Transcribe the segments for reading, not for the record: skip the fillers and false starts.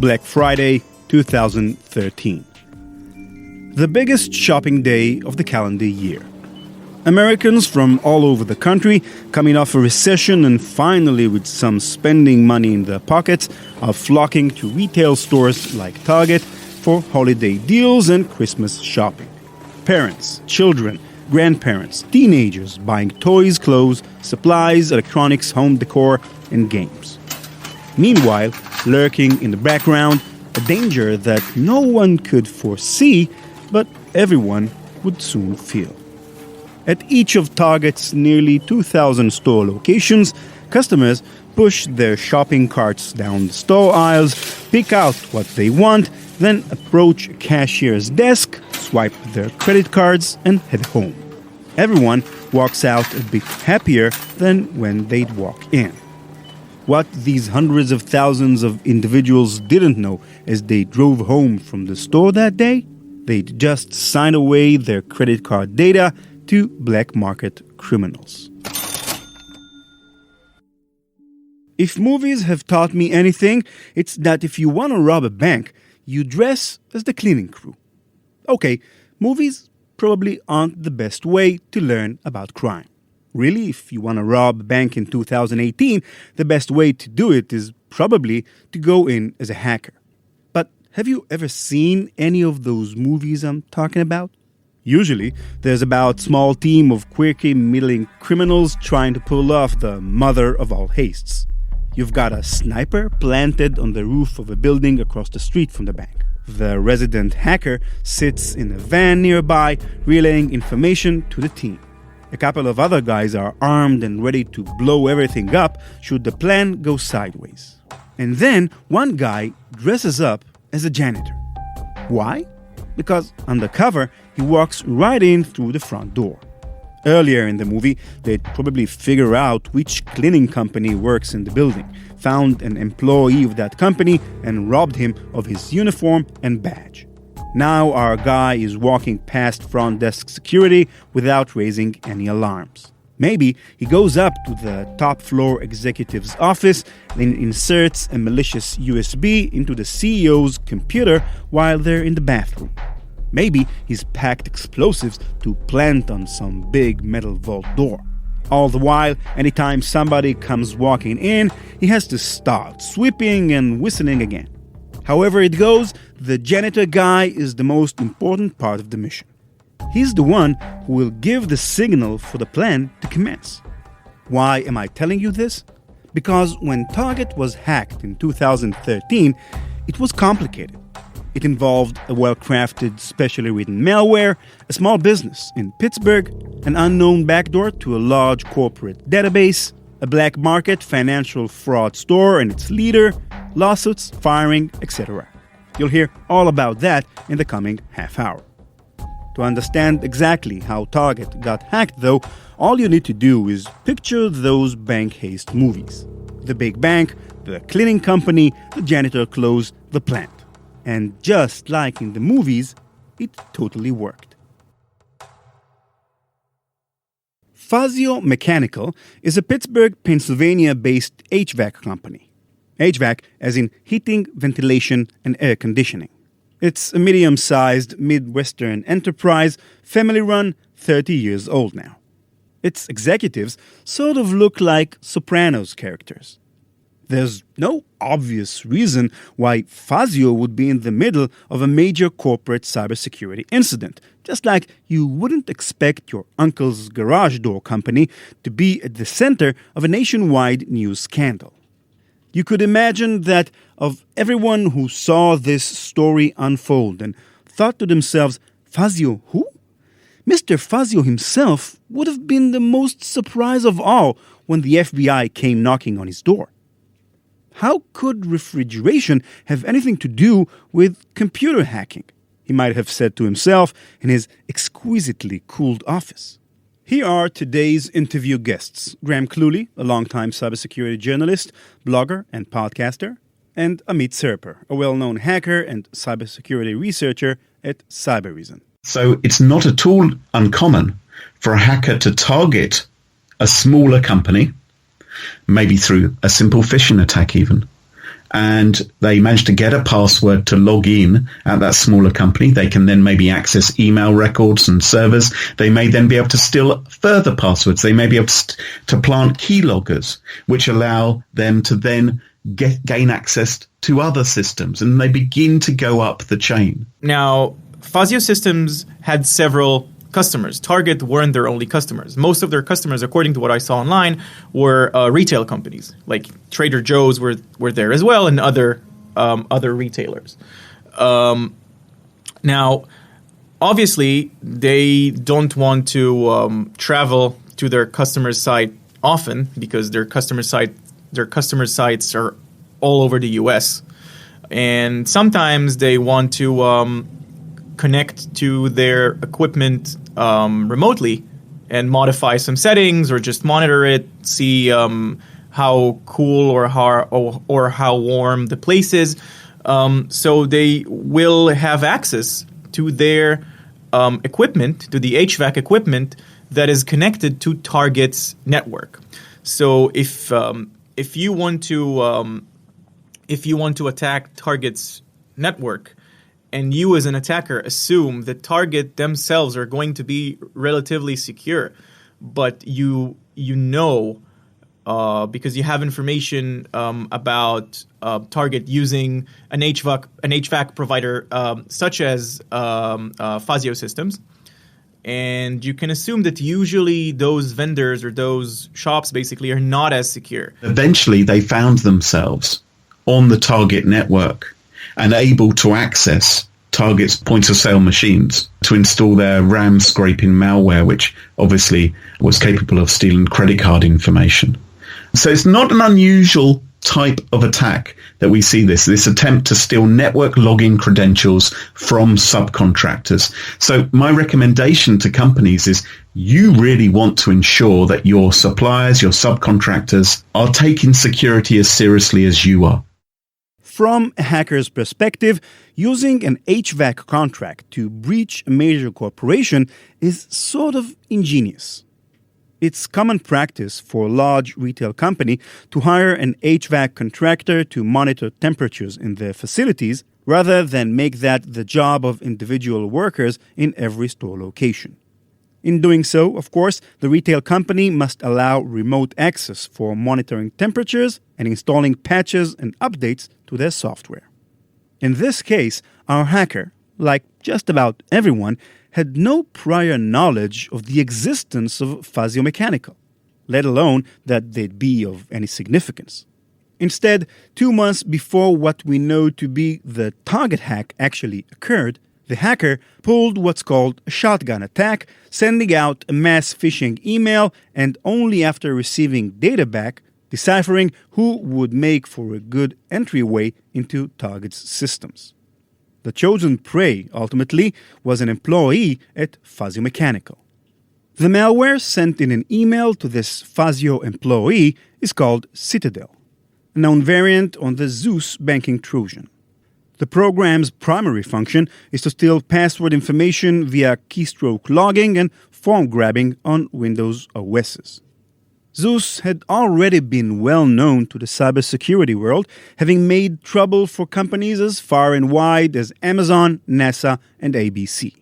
Black Friday 2013. The biggest shopping day of the calendar year. Americans from all over the country, coming off a recession and finally with some spending money in their pockets, are flocking to retail stores like Target for holiday deals and Christmas shopping. Parents, children, grandparents, teenagers buying toys, clothes, supplies, electronics, home decor, and games. Meanwhile, lurking in the background, a danger that no one could foresee, but everyone would soon feel. At each of Target's nearly 2,000 store locations, customers push their shopping carts down the store aisles, pick out what they want, then approach a cashier's desk, swipe their credit cards, and head home. Everyone walks out a bit happier than when they'd walk in. What these hundreds of thousands of individuals didn't know as they drove home from the store that day, they'd just sign away their credit card data to black market criminals. If movies have taught me anything, it's that if you want to rob a bank, you dress as the cleaning crew. Okay, movies probably aren't the best way to learn about crime. Really, if you want to rob a bank in 2018, the best way to do it is probably to go in as a hacker. But have you ever seen any of those movies I'm talking about? Usually, there's about a small team of quirky, middling criminals trying to pull off the mother of all hastes. You've got a sniper planted on the roof of a building across the street from the bank. The resident hacker sits in a van nearby, relaying information to the team. A couple of other guys are armed and ready to blow everything up should the plan go sideways. And then one guy dresses up as a janitor. Why? Because undercover, he walks right in through the front door. Earlier in the movie, they'd probably figure out which cleaning company works in the building, found an employee of that company, and robbed him of his uniform and badge. Now our guy is walking past front desk security without raising any alarms. Maybe he goes up to the top floor executive's office and inserts a malicious USB into the CEO's computer while they're in the bathroom. Maybe he's packed explosives to plant on some big metal vault door. All the while, anytime somebody comes walking in, he has to start sweeping and whistling again. However it goes, the janitor guy is the most important part of the mission. He's the one who will give the signal for the plan to commence. Why am I telling you this? Because when Target was hacked in 2013, it was complicated. It involved a well-crafted, specially written malware, a small business in Pittsburgh, an unknown backdoor to a large corporate database, a black market financial fraud store and its leader, lawsuits, firing, etc. You'll hear all about that in the coming half hour. To understand exactly how Target got hacked, though, all you need to do is picture those bank heist movies. The big bank, the cleaning company, the janitor clothes, the plant. And just like in the movies, it totally worked. Fazio Mechanical is a Pittsburgh, Pennsylvania-based HVAC company. HVAC as in heating, ventilation, and air conditioning. It's a medium-sized Midwestern enterprise, family-run, 30 years old now. Its executives sort of look like Sopranos characters. There's no obvious reason why Fazio would be in the middle of a major corporate cybersecurity incident, just like you wouldn't expect your uncle's garage door company to be at the center of a nationwide news scandal. You could imagine that of everyone who saw this story unfold and thought to themselves, Fazio who? Mr. Fazio himself would have been the most surprised of all when the FBI came knocking on his door. How could refrigeration have anything to do with computer hacking? He might have said to himself in his exquisitely cooled office. Here are today's interview guests: Graham Cluley, a longtime cybersecurity journalist, blogger, and podcaster, and Amit Serper, a well-known hacker and cybersecurity researcher at Cybereason. So it's not at all uncommon for a hacker to target a smaller company, maybe through a simple phishing attack even, and they manage to get a password to log in at that smaller company. They can then maybe access email records and servers. They may then be able to steal further passwords. They may be able to plant keyloggers, which allow them to then gain access to other systems, and they begin to go up the chain. Now, Fazio Systems had several customers. Target weren't their only customers. Most of their customers, according to what I saw online, were retail companies. Like Trader Joe's were there as well, and other retailers. Now, obviously, they don't want to travel to their customer site often because their customer sites are all over the U.S. And sometimes they want to connect to their equipment remotely and modify some settings or just monitor it, see how cool or how warm the place is. So they will have access to their equipment, to the HVAC equipment that is connected to Target's network. So if you want to attack Target's network, and you as an attacker assume that Target themselves are going to be relatively secure, but you know because you have information about Target using an HVAC provider such as Fazio Systems, and you can assume that usually those vendors or those shops basically are not as secure. Eventually, they found themselves on the Target network and able to access Target's point-of-sale machines to install their RAM scraping malware, which obviously was capable of stealing credit card information. So it's not an unusual type of attack that we see this attempt to steal network login credentials from subcontractors. So my recommendation to companies is you really want to ensure that your suppliers, your subcontractors are taking security as seriously as you are. From a hacker's perspective, using an HVAC contract to breach a major corporation is sort of ingenious. It's common practice for a large retail company to hire an HVAC contractor to monitor temperatures in their facilities rather than make that the job of individual workers in every store location. In doing so, of course, the retail company must allow remote access for monitoring temperatures and installing patches and updates to their software. In this case, our hacker, like just about everyone, had no prior knowledge of the existence of Fazio Mechanical, let alone that they'd be of any significance. Instead, 2 months before what we know to be the Target hack actually occurred, the hacker pulled what's called a shotgun attack, sending out a mass phishing email and only after receiving data back, deciphering who would make for a good entryway into Target's systems. The chosen prey, ultimately, was an employee at Fazio Mechanical. The malware sent in an email to this Fazio employee is called Citadel, a known variant on the Zeus banking Trojan. The program's primary function is to steal password information via keystroke logging and form grabbing on Windows OSs. Zeus had already been well known to the cybersecurity world, having made trouble for companies as far and wide as Amazon, NASA, and ABC.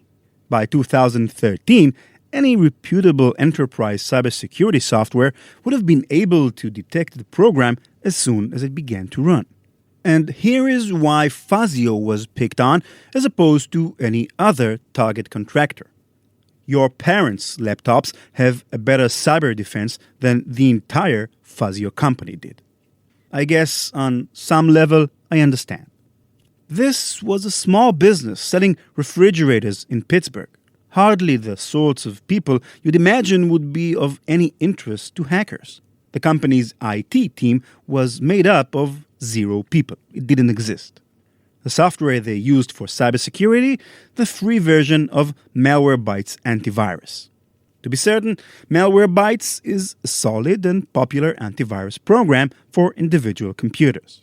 By 2013, any reputable enterprise cybersecurity software would have been able to detect the program as soon as it began to run. And here is why Fazio was picked on as opposed to any other Target contractor. Your parents' laptops have a better cyber defense than the entire Fazio company did. I guess on some level I understand. This was a small business selling refrigerators in Pittsburgh. Hardly the sorts of people you'd imagine would be of any interest to hackers. The company's IT team was made up of 0 people. It didn't exist. The software they used for cybersecurity, the free version of Malwarebytes antivirus. To be certain, Malwarebytes is a solid and popular antivirus program for individual computers.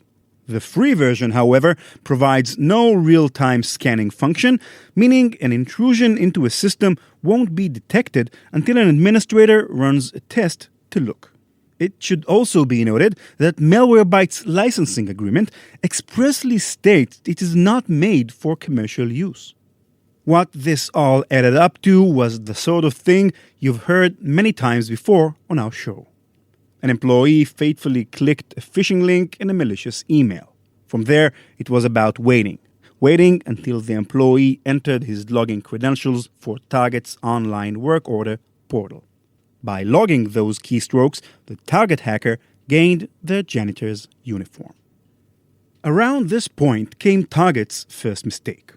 The free version, however, provides no real-time scanning function, meaning an intrusion into a system won't be detected until an administrator runs a test to look. It should also be noted that Malwarebytes' licensing agreement expressly states it is not made for commercial use. What this all added up to was the sort of thing you've heard many times before on our show. An employee faithfully clicked a phishing link in a malicious email. From there, it was about waiting until the employee entered his login credentials for Target's online work order portal. By logging those keystrokes, the target hacker gained their janitor's uniform. Around this point came Target's first mistake.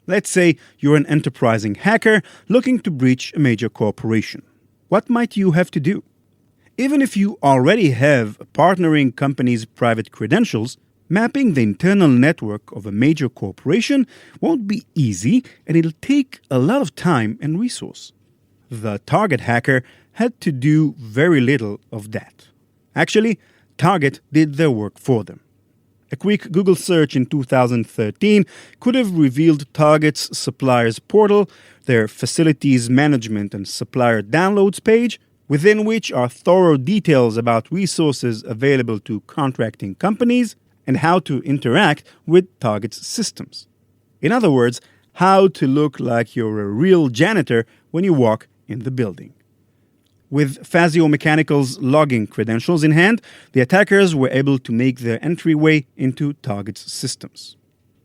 Let's say you're an enterprising hacker looking to breach a major corporation. What might you have to do? Even if you already have a partnering company's private credentials, mapping the internal network of a major corporation won't be easy, and it'll take a lot of time and resource. The target hacker had to do very little of that. Actually, Target did their work for them. A quick Google search in 2013 could have revealed Target's suppliers portal, their facilities management and supplier downloads page, within which are thorough details about resources available to contracting companies and how to interact with Target's systems. In other words, how to look like you're a real janitor when you walk in the building. With Fazio Mechanical's logging credentials in hand, the attackers were able to make their entryway into Target's systems.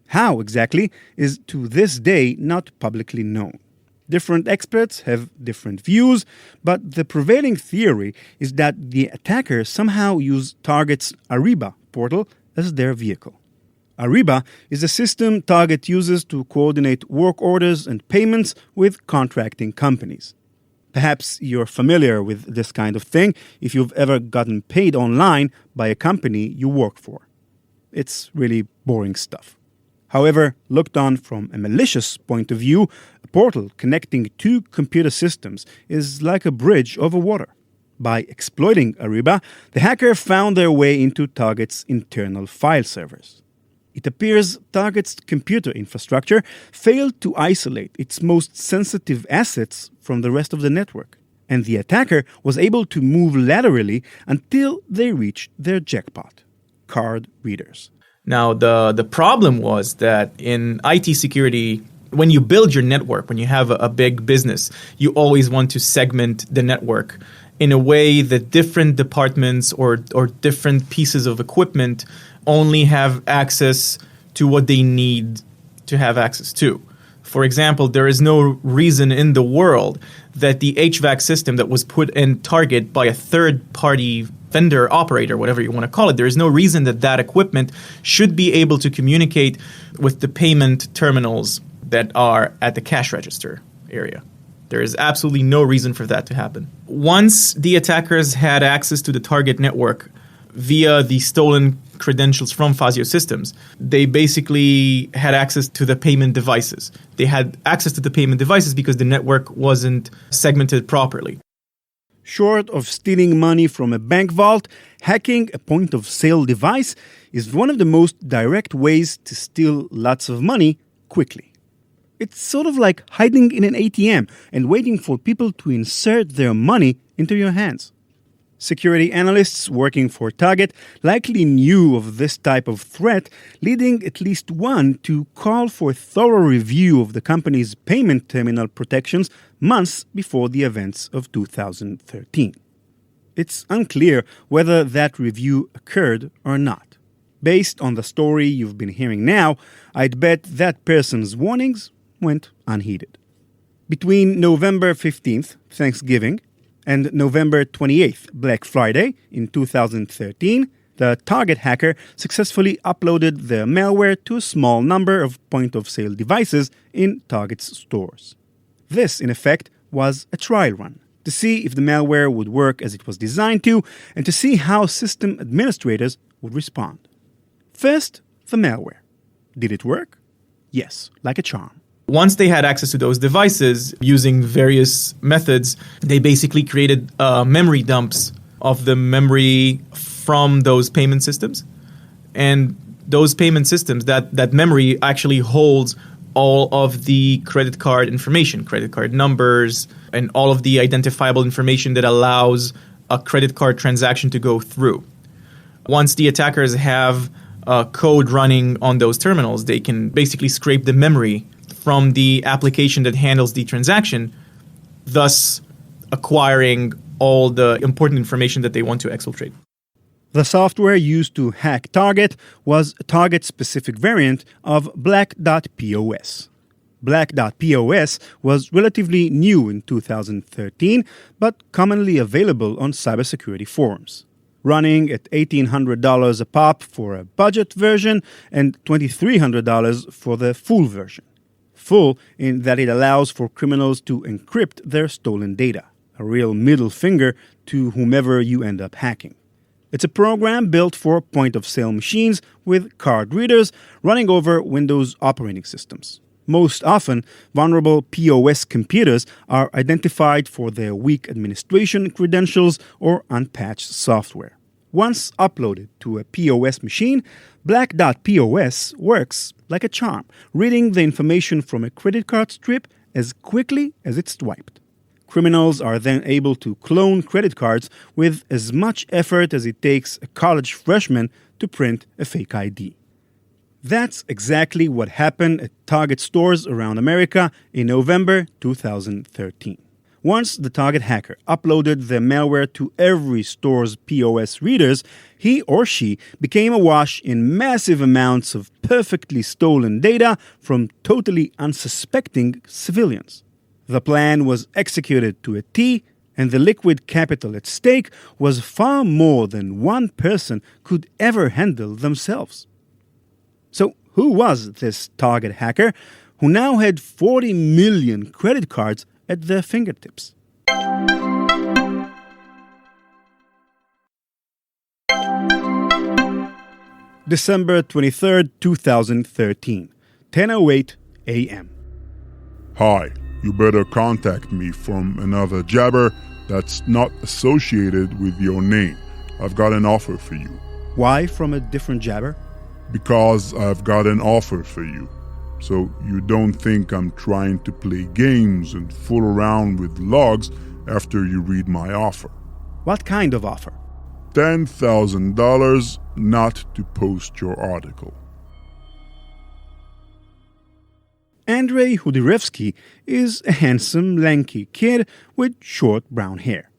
How exactly is to this day not publicly known. Different experts have different views, but the prevailing theory is that the attackers somehow used Target's Ariba portal as their vehicle. Ariba is a system Target uses to coordinate work orders and payments with contracting companies. Perhaps you're familiar with this kind of thing if you've ever gotten paid online by a company you work for. It's really boring stuff. However, looked on from a malicious point of view, a portal connecting two computer systems is like a bridge over water. By exploiting Ariba, the hacker found their way into Target's internal file servers. It appears Target's computer infrastructure failed to isolate its most sensitive assets from the rest of the network, and the attacker was able to move laterally until they reached their jackpot: card readers. Now, the problem was that in IT security, when you build your network, when you have a big business, you always want to segment the network in a way that different departments or different pieces of equipment only have access to what they need to have access to. For example, there is no reason in the world that the HVAC system that was put in Target by a third-party vendor, operator, whatever you want to call it, there is no reason that that equipment should be able to communicate with the payment terminals that are at the cash register area. There is absolutely no reason for that to happen. Once the attackers had access to the Target network via the stolen credentials from Fazio systems, they basically had access to the payment devices. They had access to the payment devices because the network wasn't segmented properly. Short of stealing money from a bank vault, hacking a point-of-sale device is one of the most direct ways to steal lots of money quickly. It's sort of like hiding in an ATM and waiting for people to insert their money into your hands. Security analysts working for Target likely knew of this type of threat, leading at least one to call for a thorough review of the company's payment terminal protections months before the events of 2013. It's unclear whether that review occurred or not. Based on the story you've been hearing now, I'd bet that person's warnings went unheeded. Between November 15th, Thanksgiving, and November 28th, Black Friday, in 2013, the Target hacker successfully uploaded their malware to a small number of point-of-sale devices in Target's stores. This, in effect, was a trial run to see if the malware would work as it was designed to and to see how system administrators would respond. First, the malware. Did it work? Yes, like a charm. Once they had access to those devices, using various methods, they basically created memory dumps of the memory from those payment systems. And those payment systems, that memory actually holds all of the credit card information, credit card numbers, and all of the identifiable information that allows a credit card transaction to go through. Once the attackers have code running on those terminals, they can basically scrape the memory from the application that handles the transaction, thus acquiring all the important information that they want to exfiltrate. The software used to hack Target was a Target-specific variant of Black.pos. Black.pos was relatively new in 2013, but commonly available on cybersecurity forums, running at $1,800 a pop for a budget version and $2,300 for the full version. Full in that it allows for criminals to encrypt their stolen data, a real middle finger to whomever you end up hacking. It's a program built for point-of-sale machines with card readers running over Windows operating systems. Most often, vulnerable POS computers are identified for their weak administration credentials or unpatched software. Once uploaded to a POS machine, Black.pos works like a charm, reading the information from a credit card strip as quickly as it's swiped. Criminals are then able to clone credit cards with as much effort as it takes a college freshman to print a fake ID. That's exactly what happened at Target stores around America in November 2013. Once the Target hacker uploaded the malware to every store's POS readers, he or she became awash in massive amounts of perfectly stolen data from totally unsuspecting civilians. The plan was executed to a T, and the liquid capital at stake was far more than one person could ever handle themselves. So who was this Target hacker who now had 40 million credit cards at their fingertips? December 23rd, 2013, 10:08 a.m. Hi, you better contact me from another jabber that's not associated with your name. I've got an offer for you. Why from a different jabber? Because I've got an offer for you. So you don't think I'm trying to play games and fool around with logs after you read my offer. What kind of offer? $10,000 not to post your article. Andrei Hudirevsky is a handsome, lanky kid with short brown hair.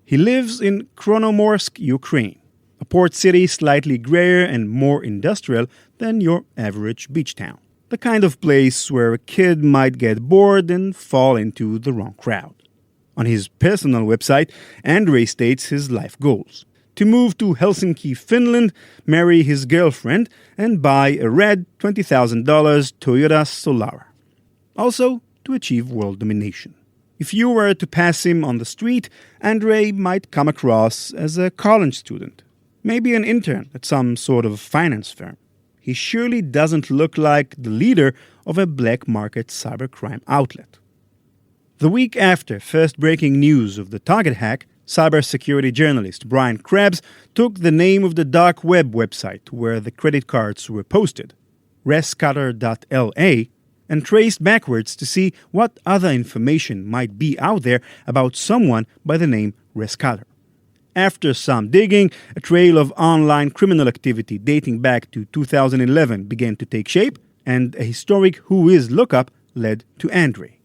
He lives in Kronomorsk, Ukraine, a port city slightly grayer and more industrial than your average beach town. The kind of place where a kid might get bored and fall into the wrong crowd. On his personal website, Andrei states his life goals: to move to Helsinki, Finland, marry his girlfriend, and buy a red $20,000 Toyota Solara. Also, to achieve world domination. If you were to pass him on the street, Andrei might come across as a college student, maybe an intern at some sort of finance firm. He surely doesn't look like the leader of a black market cybercrime outlet. The week after first breaking news of the Target hack, cybersecurity journalist Brian Krebs took the name of the dark web website where the credit cards were posted, rescutter.la, and traced backwards to see what other information might be out there about someone by the name Rescutter. After some digging, a trail of online criminal activity dating back to 2011 began to take shape, and a historic whois lookup led to Andrei.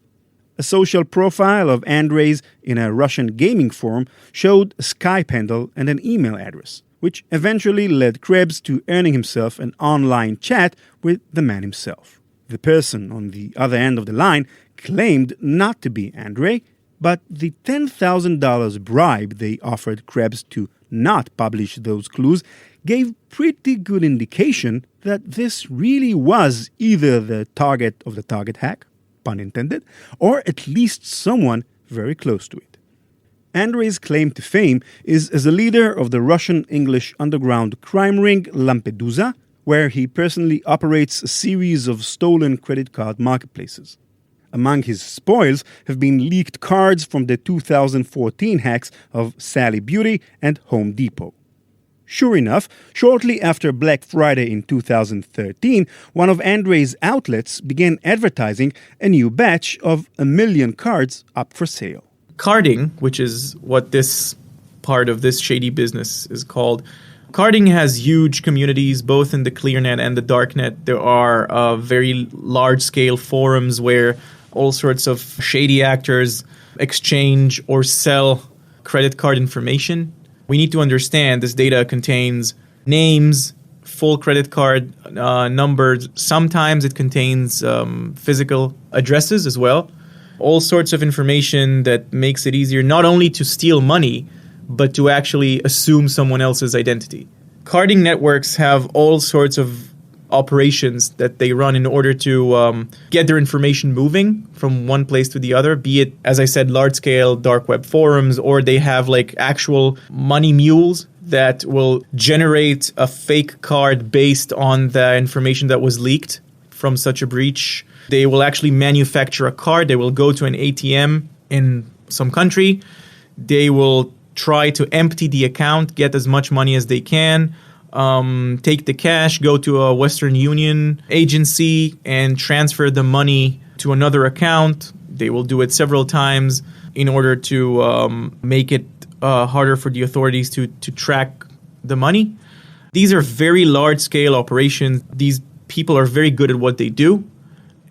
A social profile of Andrei's in a Russian gaming forum showed a Skype handle and an email address, which eventually led Krebs to earning himself an online chat with the man himself. The person on the other end of the line claimed not to be Andrei, but the $10,000 bribe they offered Krebs to not publish those clues gave pretty good indication that this really was either the target of the Target hack, pun intended, or at least someone very close to it. Andrei's claim to fame is as a leader of the Russian-English underground crime ring Lampedusa, where he personally operates a series of stolen credit card marketplaces. Among his spoils have been leaked cards from the 2014 hacks of Sally Beauty and Home Depot. Sure enough, shortly after Black Friday in 2013, one of Andrei's outlets began advertising a new batch of 1 million cards up for sale. Carding, which is what this part of this shady business is called. Carding has huge communities, both in the clearnet and the darknet. There are very large-scale forums where all sorts of shady actors exchange or sell credit card information. We need to understand this data contains names, full credit card numbers. Sometimes it contains physical addresses as well. All sorts of information that makes it easier not only to steal money, but to actually assume someone else's identity. Carding networks have all sorts of operations that they run in order to get their information moving from one place to the other, be it, as I said, large-scale dark web forums, or they have like actual money mules that will generate a fake card based on the information that was leaked from such a breach. They will actually manufacture a card. They will go to an ATM in some country. They will try to empty the account, get as much money as they can, take the cash, go to a Western Union agency and transfer the money to another account. They will do it several times in order to make it harder for the authorities to track the money. These are very large-scale operations. These people are very good at what they do.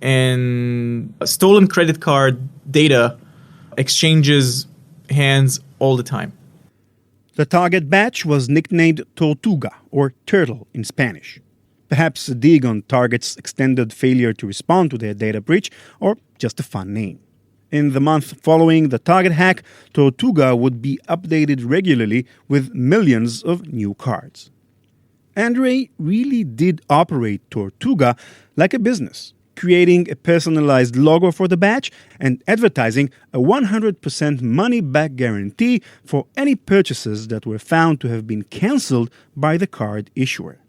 And stolen credit card data exchanges hands all the time. The target batch was nicknamed Tortuga, or turtle in Spanish. Perhaps a dig on Target's extended failure to respond to their data breach, or just a fun name. In the month following the Target hack, Tortuga would be updated regularly with millions of new cards. Andre really did operate Tortuga like a business, creating a personalized logo for the batch and advertising a 100% money-back guarantee for any purchases that were found to have been cancelled by the card issuer.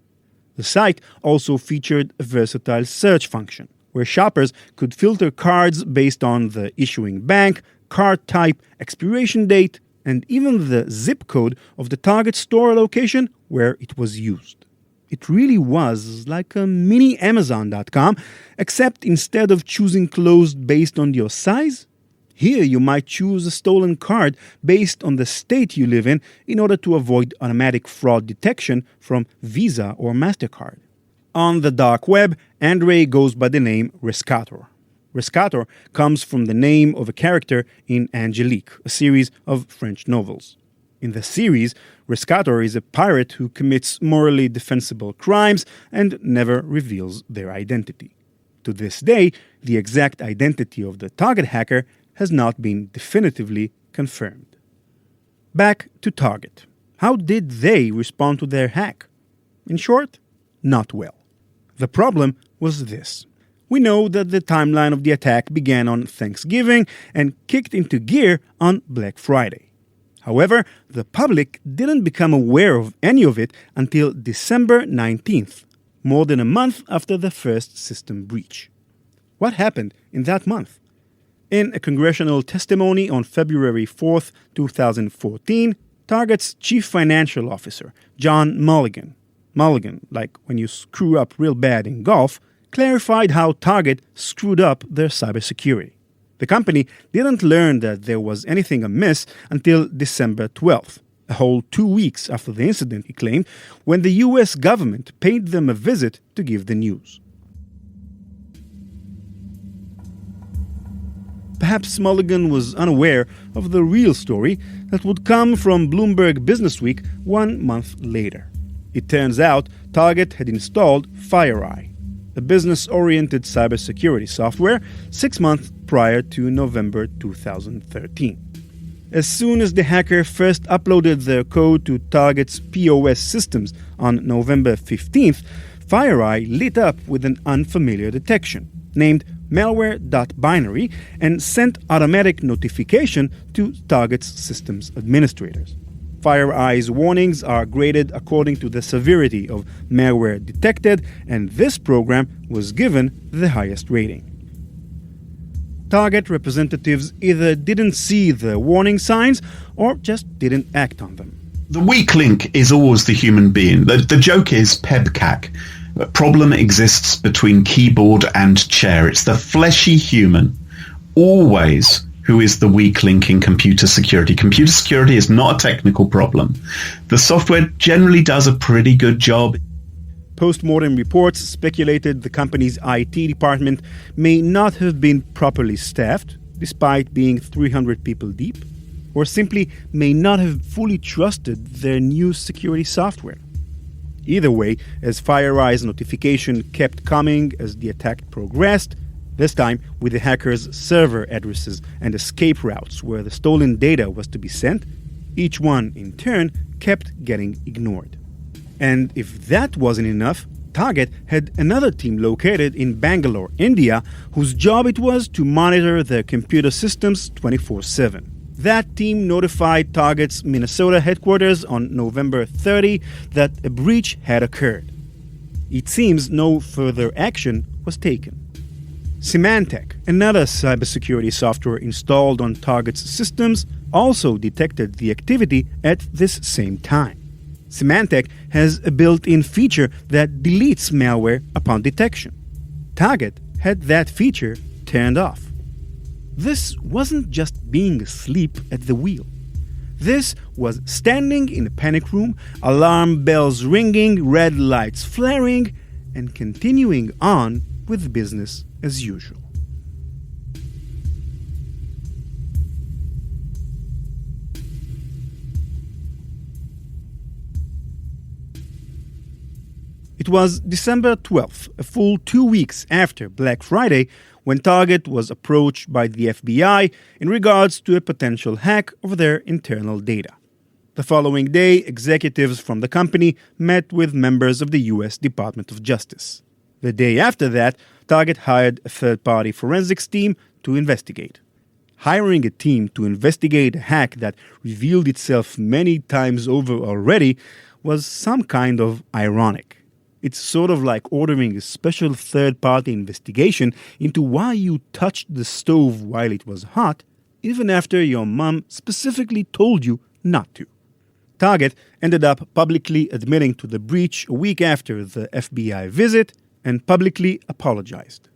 The site also featured a versatile search function, where shoppers could filter cards based on the issuing bank, card type, expiration date, and even the zip code of the Target store location where it was used. It really was like a mini Amazon.com, except instead of choosing clothes based on your size, here you might choose a stolen card based on the state you live in order to avoid automatic fraud detection from Visa or MasterCard. On the dark web, Andre goes by the name Rescator. Rescator comes from the name of a character in Angelique, a series of French novels. In the series, Rescator is a pirate who commits morally defensible crimes and never reveals their identity. To this day, the exact identity of the Target hacker has not been definitively confirmed. Back to Target. How did they respond to their hack? In short, not well. The problem was this. We know that the timeline of the attack began on Thanksgiving and kicked into gear on Black Friday. However, the public didn't become aware of any of it until December 19th, more than a month after the first system breach. What happened in that month? In a congressional testimony on February 4th, 2014, Target's chief financial officer, John Mulligan, like when you screw up real bad in golf, clarified how Target screwed up their cybersecurity. The company didn't learn that there was anything amiss until December 12th, a whole 2 weeks after the incident, he claimed, when the U.S. government paid them a visit to give the news. Perhaps Mulligan was unaware of the real story that would come from Bloomberg Businessweek 1 month later. It turns out Target had installed FireEye, a business-oriented cybersecurity software, 6 months prior to November 2013. As soon as the hacker first uploaded their code to Target's POS systems on November 15th, FireEye lit up with an unfamiliar detection, named malware.binary, and sent automatic notification to Target's systems administrators. FireEye's warnings are graded according to the severity of malware detected, and this program was given the highest rating. Target representatives either didn't see the warning signs or just didn't act on them. The weak link is always the human being. The joke is PEBCAC. The problem exists between keyboard and chair. It's the fleshy human, always who is the weak link in computer security. Computer security is not a technical problem. The software generally does a pretty good job. Post-mortem reports speculated the company's IT department may not have been properly staffed, despite being 300 people deep, or simply may not have fully trusted their new security software. Either way, as FireEye's notification kept coming as the attack progressed, this time with the hackers' server addresses and escape routes where the stolen data was to be sent, each one in turn kept getting ignored. And if that wasn't enough, Target had another team located in Bangalore, India, whose job it was to monitor their computer systems 24/7. That team notified Target's Minnesota headquarters on November 30 that a breach had occurred. It seems no further action was taken. Symantec, another cybersecurity software installed on Target's systems, also detected the activity at this same time. Symantec has a built-in feature that deletes malware upon detection. Target had that feature turned off. This wasn't just being asleep at the wheel. This was standing in a panic room, alarm bells ringing, red lights flaring, and continuing on with business as usual. It was December 12th, a full 2 weeks after Black Friday, when Target was approached by the FBI in regards to a potential hack of their internal data. The following day, executives from the company met with members of the U.S. Department of Justice. The day after that, Target hired a third-party forensics team to investigate. Hiring a team to investigate a hack that revealed itself many times over already was some kind of ironic. It's sort of like ordering a special third-party investigation into why you touched the stove while it was hot, even after your mom specifically told you not to. Target ended up publicly admitting to the breach a week after the FBI visit and publicly apologized.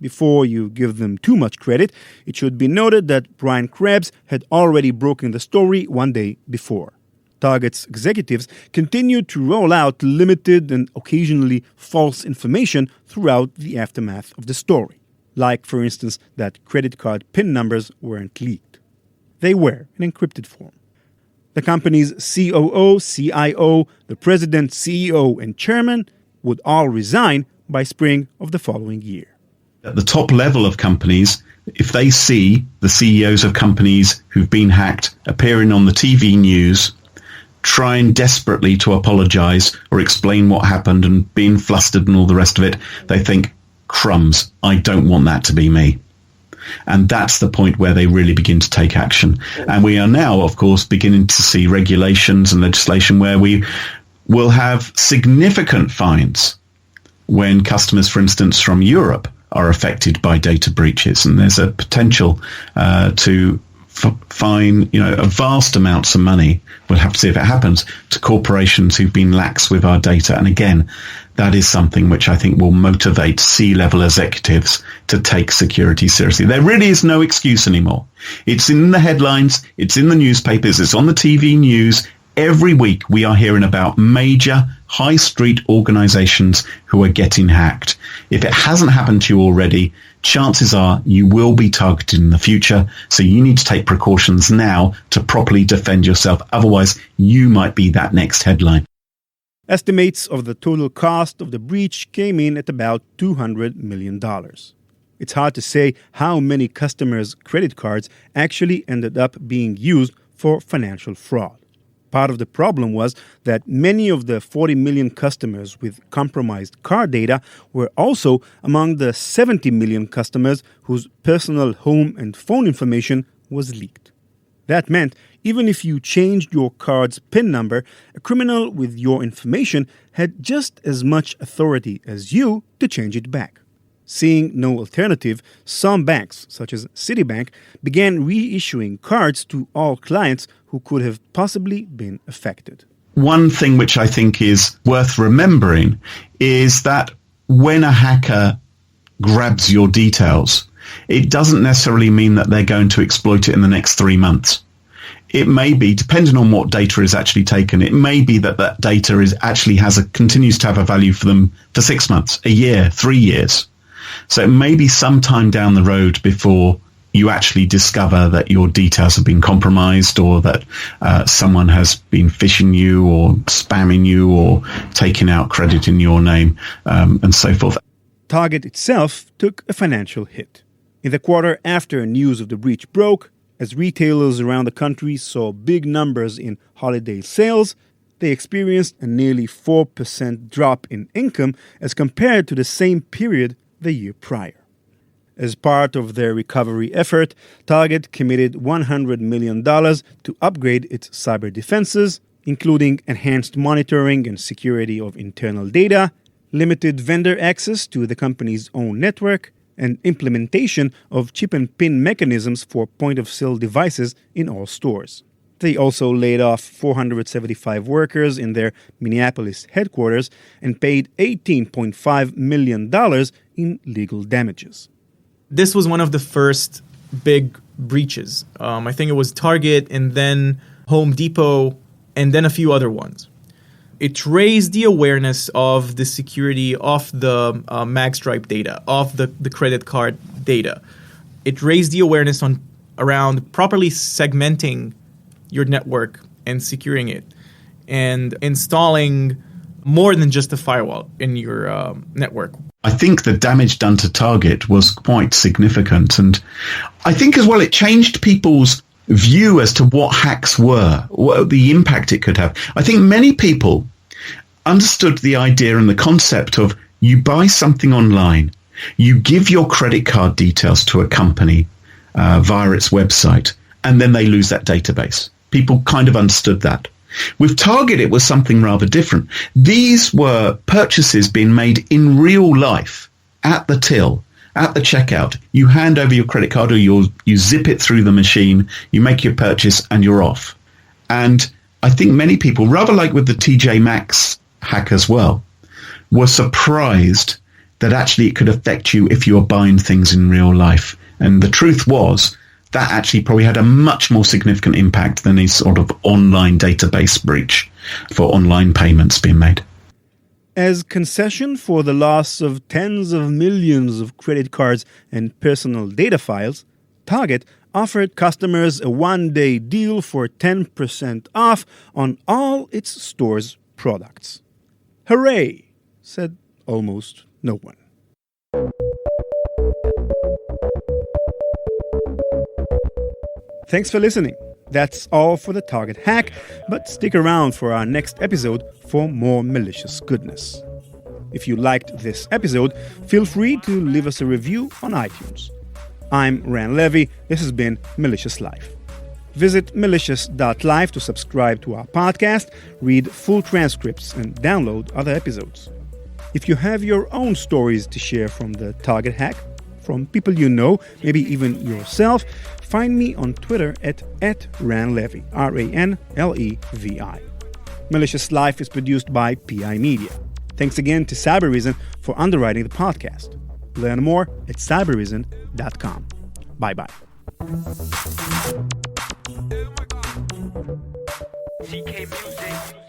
Before you give them too much credit, it should be noted that Brian Krebs had already broken the story one day before. Target's executives continued to roll out limited and occasionally false information throughout the aftermath of the story, like, for instance, that credit card PIN numbers weren't leaked. They were in encrypted form. The company's COO, CIO, the president, CEO, and chairman would all resign by spring of the following year. At the top level of companies, if they see the CEOs of companies who've been hacked appearing on the TV news, trying desperately to apologize or explain what happened and being flustered and all the rest of it, they think, crumbs, I don't want that to be me. And that's the point where they really begin to take action. And we are now, of course, beginning to see regulations and legislation where we will have significant fines when customers, for instance, from Europe are affected by data breaches. And there's a potential to fine, a vast amounts of money, we'll have to see if it happens, to corporations who've been lax with our data. And again, that is something which I think will motivate C-level executives to take security seriously. There really is no excuse anymore. It's in the headlines, it's in the newspapers, it's on the TV news. Every week we are hearing about major high street organizations who are getting hacked. If it hasn't happened to you already, chances are you will be targeted in the future. So you need to take precautions now to properly defend yourself. Otherwise, you might be that next headline. Estimates of the total cost of the breach came in at about $200 million. It's hard to say how many customers' credit cards actually ended up being used for financial fraud. Part of the problem was that many of the 40 million customers with compromised card data were also among the 70 million customers whose personal home and phone information was leaked. That meant even if you changed your card's PIN number, a criminal with your information had just as much authority as you to change it back. Seeing no alternative, some banks, such as Citibank, began reissuing cards to all clients who could have possibly been affected. One thing which I think is worth remembering is that when a hacker grabs your details, it doesn't necessarily mean that they're going to exploit it in the next 3 months. It may be, depending on what data is actually taken, it may be that that data continues to have a value for them for 6 months, a year, 3 years. So it may be some time down the road before you actually discover that your details have been compromised, or that someone has been phishing you or spamming you or taking out credit in your name, and so forth. Target itself took a financial hit. In the quarter after news of the breach broke, as retailers around the country saw big numbers in holiday sales, they experienced a nearly 4% drop in income as compared to the same period the year prior. As part of their recovery effort, Target committed $100 million to upgrade its cyber defenses, including enhanced monitoring and security of internal data, limited vendor access to the company's own network, and implementation of chip and pin mechanisms for point-of-sale devices in all stores. They also laid off 475 workers in their Minneapolis headquarters and paid $18.5 million in legal damages. This was one of the first big breaches. I think it was Target and then Home Depot and then a few other ones. It raised the awareness of the security of the magstripe data, of the credit card data. It raised the awareness around properly segmenting your network and securing it, and installing more than just a firewall in your network. I think the damage done to Target was quite significant. And I think as well it changed people's view as to what hacks were, what the impact it could have. I think many people understood the idea and the concept of you buy something online, you give your credit card details to a company via its website, and then they lose that database. People kind of understood that. With Target, it was something rather different. These were purchases being made in real life, at the till, at the checkout. You hand over your credit card, or you zip it through the machine, you make your purchase, and you're off. And I think many people, rather like with the TJ Maxx hack as well, were surprised that actually it could affect you if you were buying things in real life. And the truth was, that actually probably had a much more significant impact than a sort of online database breach for online payments being made. As concession for the loss of tens of millions of credit cards and personal data files, Target offered customers a one-day deal for 10% off on all its store's products. Hooray, said almost no one. Thanks for listening. That's all for the Target hack, but stick around for our next episode for more malicious goodness. If you liked this episode, feel free to leave us a review on iTunes. I'm Ran Levy. This has been Malicious Life. Visit malicious.life to subscribe to our podcast, read full transcripts, and download other episodes. If you have your own stories to share from the Target hack, from people you know, maybe even yourself, find me on Twitter at @RanLevy, RANLEVI. Malicious Life is produced by PI Media. Thanks again to Cybereason for underwriting the podcast. Learn more at cybereason.com. Bye-bye. CK Music.